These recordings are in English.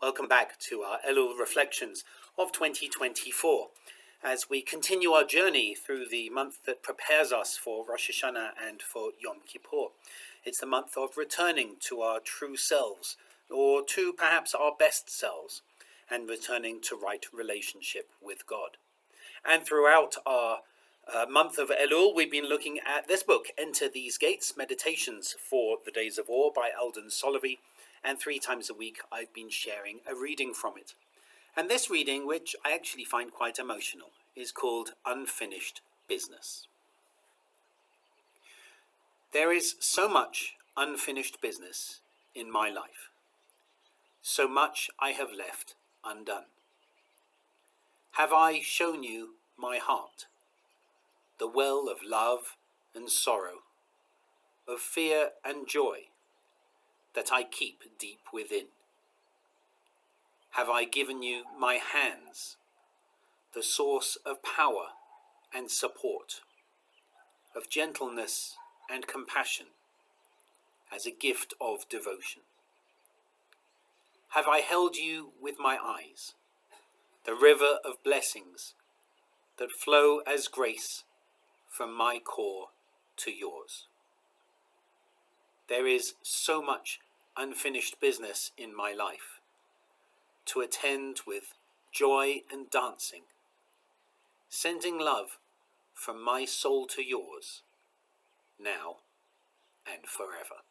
Welcome back to our Elul Reflections of 2024 as we continue our journey through the month that prepares us for Rosh Hashanah and for Yom Kippur. It's the month of returning to our true selves, or to perhaps our best selves, and returning to right relationship with God. And throughout our month of Elul, we've been looking at this book, Enter These Gates, Meditations for the Days of Awe by Alden Solovy. And 3 times a week I've been sharing a reading from it. And this reading, which I actually find quite emotional, is called Unfinished Business. There is so much unfinished business in my life. So much I have left undone. Have I shown you my heart, the well of love and sorrow, of fear and joy, that I keep deep within? Have I given you my hands, the source of power and support, of gentleness and compassion, as a gift of devotion? Have I held you with my eyes, the river of blessings that flow as grace from my core to yours? There is so much unfinished business in my life to attend with joy and dancing, sending love from my soul to yours, now and forever.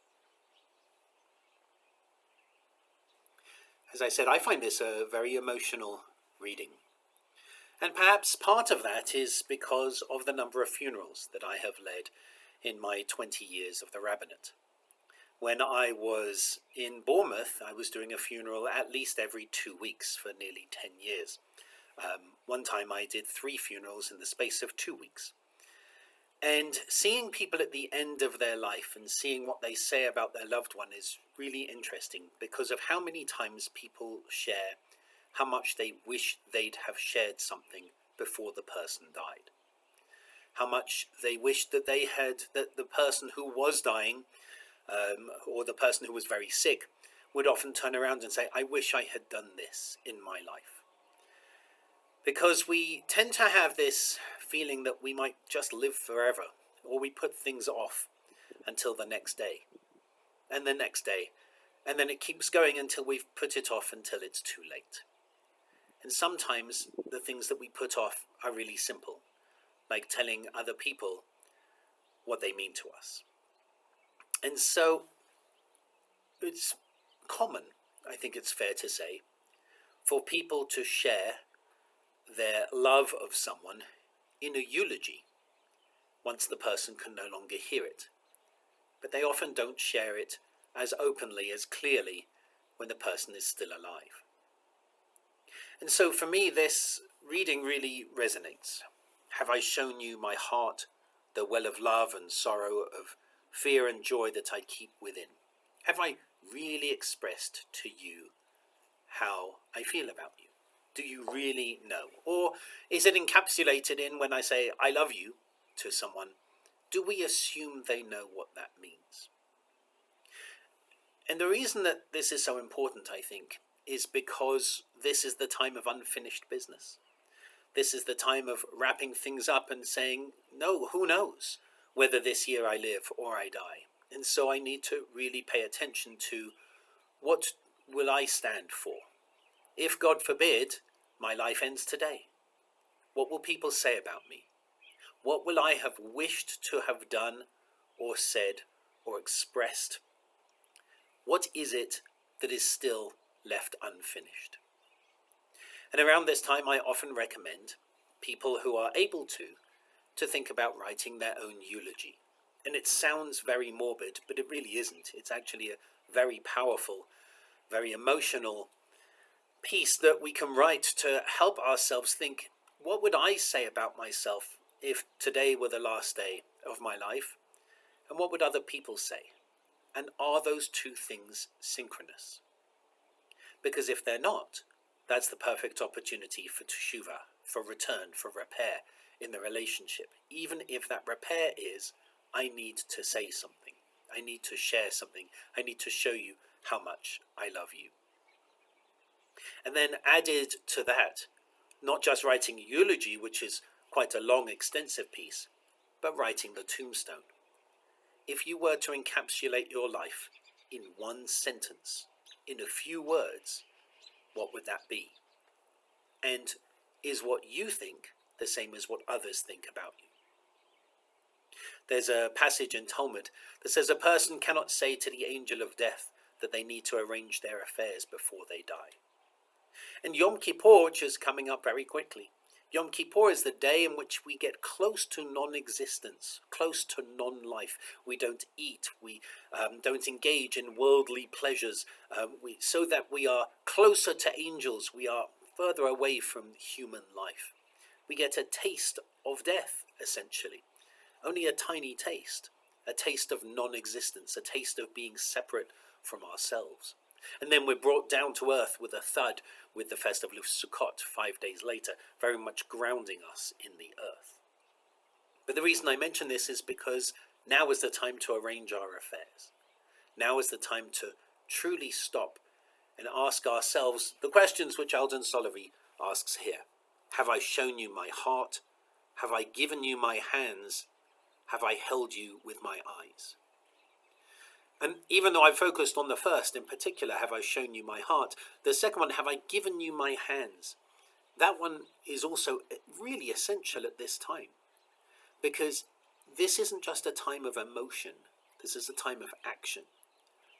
As I said, I find this a very emotional reading. And perhaps part of that is because of the number of funerals that I have led in my 20 years of the rabbinate. When I was in Bournemouth, I was doing a funeral at least every 2 weeks for nearly 10 years. One time I did 3 funerals in the space of 2 weeks. And seeing people at the end of their life and seeing what they say about their loved one is really interesting because of how many times people share how much they wish they'd have shared something before the person died. How much they wished that that the person who was dying or the person who was very sick would often turn around and say, I wish I had done this in my life. Because we tend to have this feeling that we might just live forever, or we put things off until the next day, and the next day, and then it keeps going until we've put it off until it's too late. And sometimes the things that we put off are really simple, like telling other people what they mean to us. And so it's common, I think it's fair to say, for people to share their love of someone in a eulogy once the person can no longer hear it. But they often don't share it as openly, as clearly, when the person is still alive. And so for me, this reading really resonates. Have I shown you my heart, the well of love and sorrow, of fear and joy that I keep within? Have I really expressed to you how I feel about you? Do you really know? Or is it encapsulated in when I say I love you to someone, do we assume they know what that means? And the reason that this is so important, I think, is because this is the time of unfinished business. This is the time of wrapping things up and saying, no, who knows whether this year I live or I die. And so I need to really pay attention to what will I stand for? If, God forbid, my life ends today, what will people say about me? What will I have wished to have done or said or expressed? What is it that is still left unfinished? And around this time, I often recommend people who are able to think about writing their own eulogy. And it sounds very morbid, but it really isn't. It's actually a very powerful, very emotional piece that we can write to help ourselves think, what would I say about myself if today were the last day of my life? And what would other people say? And are those two things synchronous? Because if they're not, that's the perfect opportunity for teshuvah, for return, for repair in the relationship. Even if that repair is, I need to say something. I need to share something. I need to show you how much I love you. And then added to that, not just writing a eulogy, which is quite a long, extensive piece, but writing the tombstone. If you were to encapsulate your life in one sentence, in a few words, what would that be? And is what you think the same as what others think about you? There's a passage in Talmud that says a person cannot say to the angel of death that they need to arrange their affairs before they die. And Yom Kippur, which is coming up very quickly, Yom Kippur is the day in which we get close to non-existence, close to non-life. We don't eat, we don't engage in worldly pleasures, so that we are closer to angels, we are further away from human life. We get a taste of death, essentially. Only a tiny taste, a taste of non-existence, a taste of being separate from ourselves. And then we're brought down to earth with a thud, with the festival of Sukkot 5 days later, very much grounding us in the earth. But the reason I mention this is because now is the time to arrange our affairs. Now is the time to truly stop and ask ourselves the questions which Alden Solovy asks here. Have I shown you my heart? Have I given you my hands? Have I held you with my eyes? And even though I focused on the first in particular, have I shown you my heart? The second one, have I given you my hands? That one is also really essential at this time, because this isn't just a time of emotion. This is a time of action.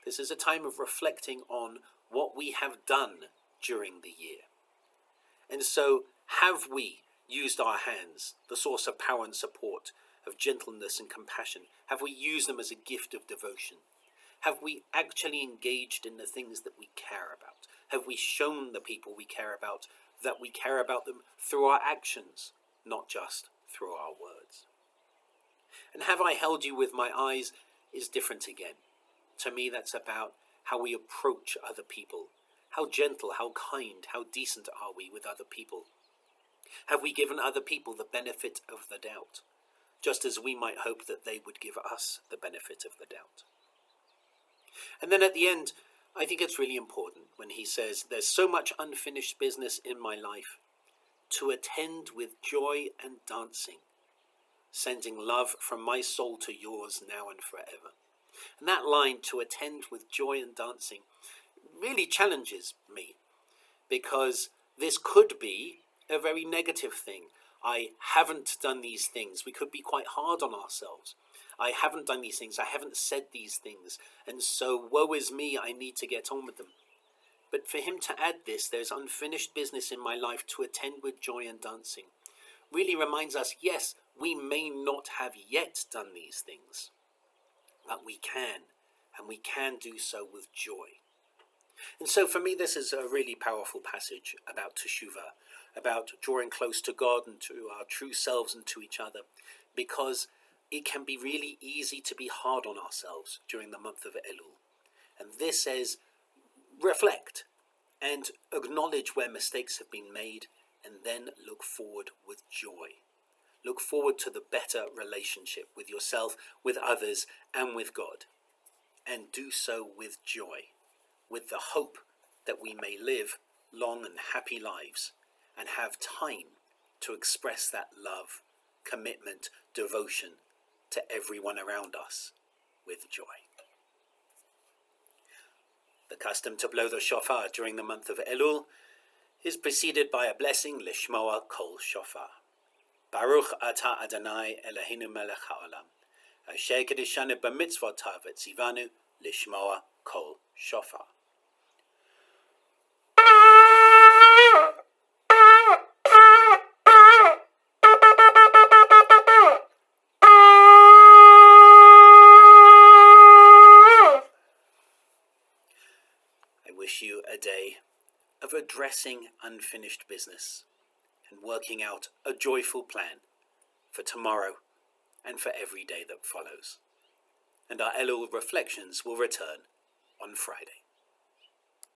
This is a time of reflecting on what we have done during the year. And so, have we used our hands, the source of power and support, of gentleness and compassion? Have we used them as a gift of devotion? Have we actually engaged in the things that we care about? Have we shown the people we care about that we care about them through our actions, not just through our words? And have I held you with my eyes is different again. To me, that's about how we approach other people. How gentle, how kind, how decent are we with other people? Have we given other people the benefit of the doubt, just as we might hope that they would give us the benefit of the doubt? And then at the end, I think it's really important when he says, there's so much unfinished business in my life, to attend with joy and dancing, sending love from my soul to yours now and forever. And that line, to attend with joy and dancing, really challenges me, because this could be a very negative thing. I haven't done these things. We could be quite hard on ourselves. I haven't done these things. I haven't said these things. And so, woe is me, I need to get on with them. But for him to add this, there's unfinished business in my life to attend with joy and dancing, really reminds us, yes, we may not have yet done these things, but we can, and we can do so with joy. And so for me, this is a really powerful passage about teshuvah, about drawing close to God and to our true selves and to each other, because it can be really easy to be hard on ourselves during the month of Elul. And this says, reflect and acknowledge where mistakes have been made, and then look forward with joy. Look forward to the better relationship with yourself, with others, and with God. And do so with joy, with the hope that we may live long and happy lives and have time to express that love, commitment, devotion to everyone around us with joy. The custom to blow the shofar during the month of Elul is preceded by a blessing, Lishmoa Kol Shofar. Baruch Atah Adonai Eloheinu melech haolam, asher kedishanu b'mitzvotav v'tzivanu lishmoa kol shofar. I wish you a day of addressing unfinished business and working out a joyful plan for tomorrow and for every day that follows. And our Elul reflections will return on Friday.